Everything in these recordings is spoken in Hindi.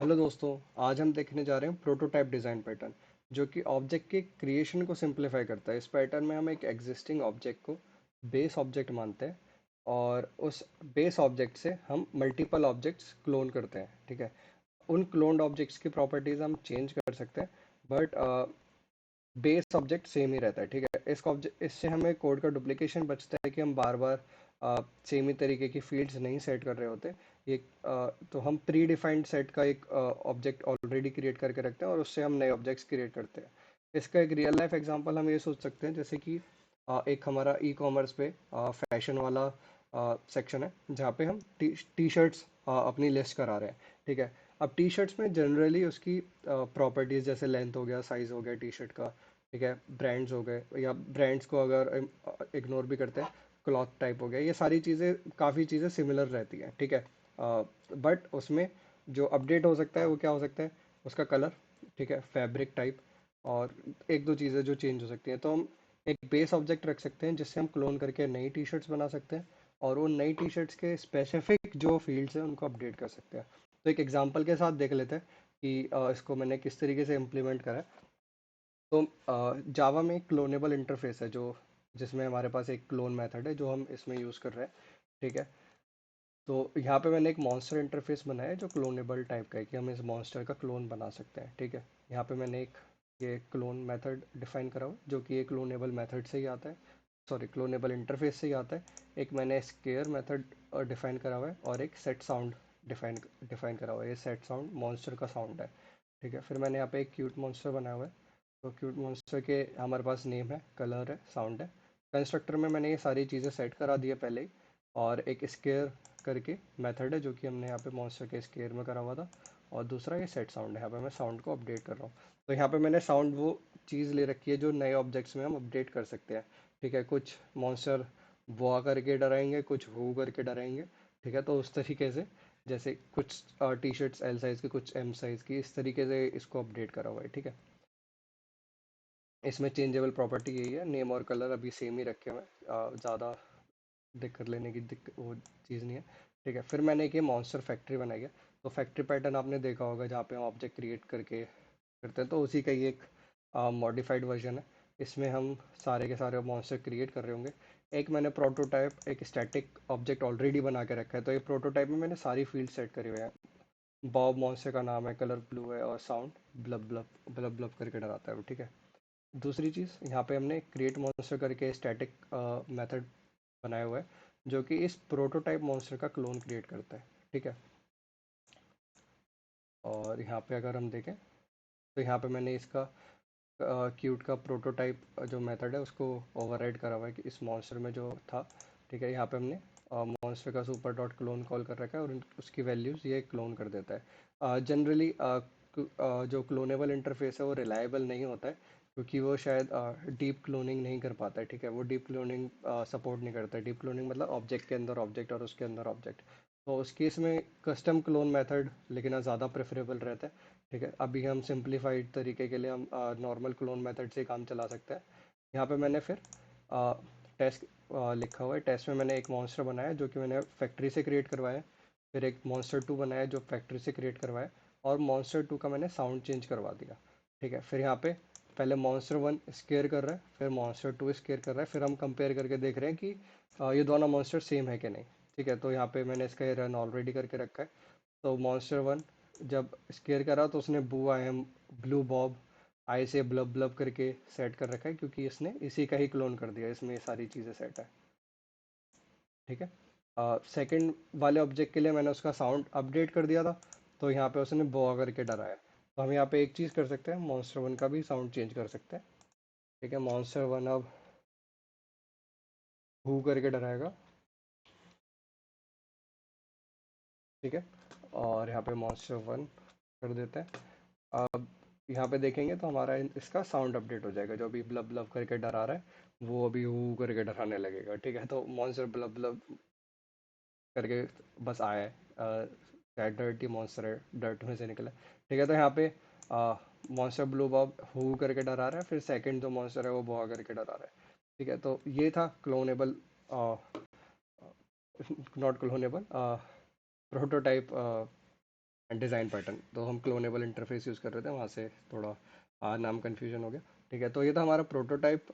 हेलो दोस्तों। आज हम देखने जा रहे हैं प्रोटोटाइप डिज़ाइन पैटर्न, जो कि ऑब्जेक्ट के क्रिएशन को सिंप्लीफाई करता है। इस पैटर्न में हम एक एग्जिस्टिंग ऑब्जेक्ट को बेस ऑब्जेक्ट मानते हैं और उस बेस ऑब्जेक्ट से हम मल्टीपल ऑब्जेक्ट्स क्लोन करते हैं। ठीक है। उन क्लोन्ड ऑब्जेक्ट्स की प्रॉपर्टीज हम चेंज कर सकते हैं, बट बेस ऑब्जेक्ट सेम ही रहता है। ठीक है। इससे हमें कोड का डुप्लीकेशन बचता है कि हम बार बार सेम ही तरीके की फील्ड्स नहीं सेट कर रहे होते। ये तो हम प्री डिफाइंड सेट का एक ऑब्जेक्ट ऑलरेडी क्रिएट करके रखते हैं और उससे हम नए ऑब्जेक्ट्स क्रिएट करते हैं। इसका एक रियल लाइफ एग्जांपल हम ये सोच सकते हैं, जैसे कि एक हमारा ई कॉमर्स पे फैशन वाला सेक्शन है, जहाँ पे हम टी शर्ट्स अपनी लिस्ट करा रहे हैं। ठीक है। अब टी शर्ट्स में जनरली उसकी प्रॉपर्टीज जैसे लेंथ हो गया, साइज हो गया टी शर्ट का। ठीक है। ब्रांड्स हो गए, या ब्रांड्स को अगर इग्नोर भी करते हैं, क्लॉथ टाइप हो गया, ये सारी चीज़ें काफ़ी चीज़ें सिमिलर रहती हैं। ठीक है। बट उसमें जो अपडेट हो सकता है वो क्या हो सकता है, उसका कलर। ठीक है। फैब्रिक टाइप और एक दो चीज़ें जो चेंज हो सकती हैं। तो हम एक बेस ऑब्जेक्ट रख सकते हैं जिससे हम क्लोन करके नई टी शर्ट्स बना सकते हैं, और वो नई टी शर्ट्स के स्पेसिफिक जो फील्ड्स हैं उनको अपडेट कर सकते हैं। तो एक एग्जांपल के साथ देख लेते हैं कि इसको मैंने किस तरीके से इम्प्लीमेंट करा है। तो जावा में एक क्लोनेबल इंटरफेस है, जो जिसमें हमारे पास एक क्लोन मेथड है जो हम इसमें यूज़ कर रहे हैं। ठीक है। तो यहाँ पे मैंने एक मॉन्स्टर इंटरफेस बनाया है जो क्लोनेबल टाइप का है, कि हम इस मॉन्स्टर का क्लोन बना सकते हैं। ठीक है। यहाँ पे मैंने एक ये क्लोन मेथड डिफाइन करा हुआ है, जो कि ये क्लोनेबल मेथड से ही आता है, सॉरी क्लोनेबल इंटरफेस से ही आता है। एक मैंने स्केयर मेथड डिफाइन करा हुआ है, और एक सेट साउंड डिफाइन डिफाइन करा हुआ है। ये सेट साउंड मॉन्स्टर का साउंड है। ठीक है। फिर मैंने यहाँ पे एक क्यूट मॉन्स्टर बनाया हुआ है। तो क्यूट मॉन्स्टर के हमारे पास नेम है, कलर है, साउंड है। कंस्ट्रक्टर में मैंने ये सारी चीज़ें सेट करा दी है पहले ही। और एक स्केयर करके मेथड है जो कि हमने यहाँ पे मॉन्स्टर के स्केयर में करा हुआ था। और दूसरा ये सेट साउंड है, यहाँ पे मैं साउंड को अपडेट कर रहा हूँ। तो यहाँ पे मैंने साउंड वो चीज़ ले रखी है जो नए ऑब्जेक्ट्स में हम अपडेट कर सकते हैं। ठीक है। कुछ मॉन्स्टर बुआ करके डराएंगे, कुछ हु करके डराएंगे। ठीक है। तो उस तरीके से, जैसे कुछ टी शर्ट्स एल साइज़ की, कुछ एम साइज़ की, इस तरीके से इसको अपडेट करा हुआ है। ठीक है। इसमें चेंजेबल प्रॉपर्टी यही है, नेम और कलर अभी सेम ही रखे हुए हैं, ज़्यादा दिक्कत लेने की वो चीज़ नहीं है। ठीक है। फिर मैंने एक ये मॉन्स्टर फैक्ट्री बनाई है। तो फैक्ट्री पैटर्न आपने देखा होगा, जहाँ पे हम ऑब्जेक्ट क्रिएट करके करते हैं, तो उसी का ही एक मॉडिफाइड वर्जन है। इसमें हम सारे के सारे मॉन्स्टर क्रिएट कर रहे होंगे। एक मैंने प्रोटोटाइप, एक स्टैटिक ऑब्जेक्ट ऑलरेडी बना के रखा है। तो ये प्रोटोटाइप में मैंने सारी फील्ड सेट करी हुई है। बॉब मॉन्स्टर का नाम है, कलर ब्लू है, और sound bulb bulb bulb bulb करके डराता है वो। ठीक है। दूसरी चीज़, यहाँ पे हमने क्रिएट मॉन्स्टर करके स्टैटिक मेथड बनाया हुआ है, जो कि इस प्रोटोटाइप मॉन्स्टर का क्लोन क्रिएट करता है। ठीक है। और यहाँ पे अगर हम देखें, तो यहाँ पे मैंने इसका क्यूट का प्रोटोटाइप जो मेथड है उसको ओवरराइड करा हुआ है, कि इस मॉन्स्टर में जो था। ठीक है। यहाँ पे हमने मॉन्स्टर का सुपर डॉट क्लोन कॉल कर रखा है, और उसकी वैल्यूज़ ये क्लोन कर देता है। जनरली जो क्लोनेबल इंटरफेस है वो रिलायबल नहीं होता है, क्योंकि वो शायद डीप क्लोनिंग नहीं कर पाता है। ठीक है। वो डीप क्लोनिंग सपोर्ट नहीं करता है। डीप क्लोनिंग मतलब ऑब्जेक्ट के अंदर ऑब्जेक्ट और उसके अंदर ऑब्जेक्ट। तो उस केस में कस्टम क्लोन मेथड लेकिन ज़्यादा प्रेफरेबल रहता है। ठीक है। अभी हम सिंप्लीफाइड तरीके के लिए हम नॉर्मल क्लोन मेथड से काम चला सकते हैं। यहाँ पे मैंने फिर टेस्ट लिखा हुआ है। टेस्ट में मैंने एक मॉन्स्टर बनाया जो कि मैंने फैक्ट्री से क्रिएट करवाया है। फिर एक मॉन्स्टर 2 बनाया जो फैक्ट्री से क्रिएट करवाया। और मॉन्स्टर 2 का मैंने साउंड चेंज करवा दिया। ठीक है। फिर यहाँ पे पहले मॉन्स्टर 1 स्केयर कर रहा है, फिर मॉन्स्टर 2 स्केयर कर रहा है। फिर हम कंपेयर करके देख रहे हैं कि ये दोनों मॉन्स्टर सेम है कि नहीं। ठीक है। तो यहाँ पे मैंने इसका रन ऑलरेडी करके रखा है। तो मॉन्स्टर 1 जब स्केयर करा तो उसने बू आई एम ब्लू बॉब आई से ब्लब ब्लब करके सेट कर रखा है, क्योंकि इसने इसी का ही क्लोन कर दिया। इसमें ये सारी चीज़ें सेट है। ठीक है। सेकंड वाले ऑब्जेक्ट के लिए मैंने उसका साउंड अपडेट कर दिया था, तो यहाँ पे उसने बो करके डराया। तो हम यहाँ पे एक चीज़ कर सकते हैं, मॉन्स्टर 1 का भी साउंड चेंज कर सकते हैं। ठीक है। मॉन्स्टर 1 अब हू करके डराएगा। ठीक है। और यहाँ पे मॉन्स्टर 1 कर देते हैं। अब यहाँ पे देखेंगे तो हमारा इसका साउंड अपडेट हो जाएगा। जो अभी ब्लब ब्लब करके डरा रहा है वो अभी हु करके डराने लगेगा। ठीक है। तो मॉन्स्टर ब्लब ब्लब करके बस आया है, शायद डर्टी मॉन्स्टर है, डर्ट में से निकला है। ठीक है। तो यहाँ पे मॉन्स्टर ब्लू बॉब हु करके डरा रहा है, फिर सेकंड जो मॉन्स्टर है वो बोआ करके डरा रहा है। ठीक है। तो ये था clonable, not clonable, prototype design pattern, तो हम क्लोनेबल इंटरफेस यूज़ कर रहे थे, वहाँ से थोड़ा नाम कन्फ्यूजन हो गया। ठीक है, तो ये था हमारा प्रोटोटाइप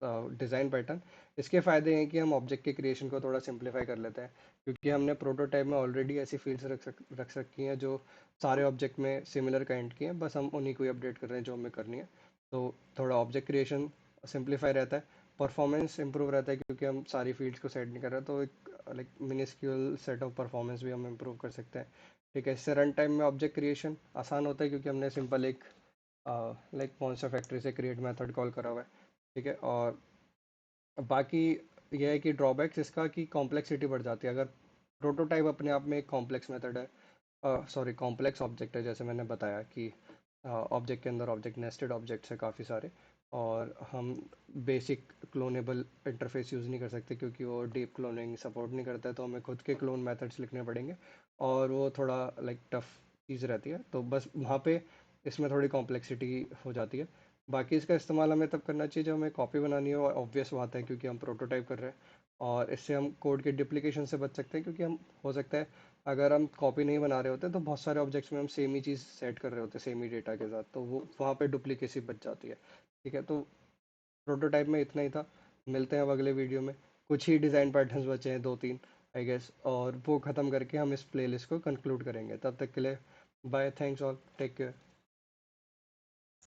डिज़ाइन पैटर्न। इसके फ़ायदे हैं कि हम ऑब्जेक्ट के क्रिएशन को थोड़ा सिंप्लीफाई कर लेते हैं, क्योंकि हमने प्रोटोटाइप में ऑलरेडी ऐसी फील्ड्स रख रखी हैं जो सारे ऑब्जेक्ट में सिमिलर काइंड की हैं, बस हम उन्हीं को ही अपडेट कर रहे हैं जो हमें करनी है। तो थोड़ा ऑब्जेक्ट क्रिएशन सिंप्लीफाई रहता है, परफॉर्मेंस इंप्रूव रहता है क्योंकि हम सारी फील्ड्स को सेट नहीं कर रहे, तो एक like minuscule set of performance भी हम इंप्रूव कर सकते हैं। ठीक है, इससे रन टाइम में ऑब्जेक्ट क्रिएशन आसान होता है क्योंकि हमने सिंपल एक लाइक मॉन्स्टर फैक्ट्री से क्रिएट मेथड कॉल करा हुआ है। ठीक है, और बाकी यह है कि ड्रॉबैक्स इसका कि कॉम्प्लेक्सिटी बढ़ जाती है। अगर प्रोटोटाइप अपने आप में एक कॉम्प्लेक्स मेथड है, सॉरी कॉम्प्लेक्स ऑब्जेक्ट है, जैसे मैंने बताया कि ऑब्जेक्ट के अंदर ऑब्जेक्ट नेस्टेड ऑब्जेक्ट्स है काफ़ी सारे, और हम बेसिक क्लोनेबल इंटरफेस यूज़ नहीं कर सकते क्योंकि वो डीप क्लोनिंग सपोर्ट नहीं करता है, तो हमें खुद के क्लोन मेथड्स लिखने पड़ेंगे और वो थोड़ा लाइक टफ चीज़ रहती है, तो बस वहाँ पे इसमें थोड़ी कॉम्प्लेक्सिटी हो जाती है। बाकी इसका इस्तेमाल हमें तब करना चाहिए जब हमें कॉपी बनानी हो, ऑब्वियस बात है क्योंकि हम प्रोटोटाइप कर रहे हैं, और इससे हम कोड के डुप्लीकेशन से बच सकते हैं क्योंकि हम हो सकता है अगर हम कॉपी नहीं बना रहे होते तो बहुत सारे ऑब्जेक्ट्स में हम सेम ही चीज़ सेट कर रहे होते हैं सेम ही डेटा के साथ, तो वो वहाँ पे डुप्लीकेसी बच जाती है। ठीक है, तो प्रोटोटाइप में इतना ही था। मिलते हैं अब अगले वीडियो में। कुछ ही डिज़ाइन पैटर्न्स बचे हैं, दो तीन आई गेस, और वो ख़त्म करके हम इस प्लेलिस्ट को कंक्लूड करेंगे। तब तक के लिए bye, thanks all, take care.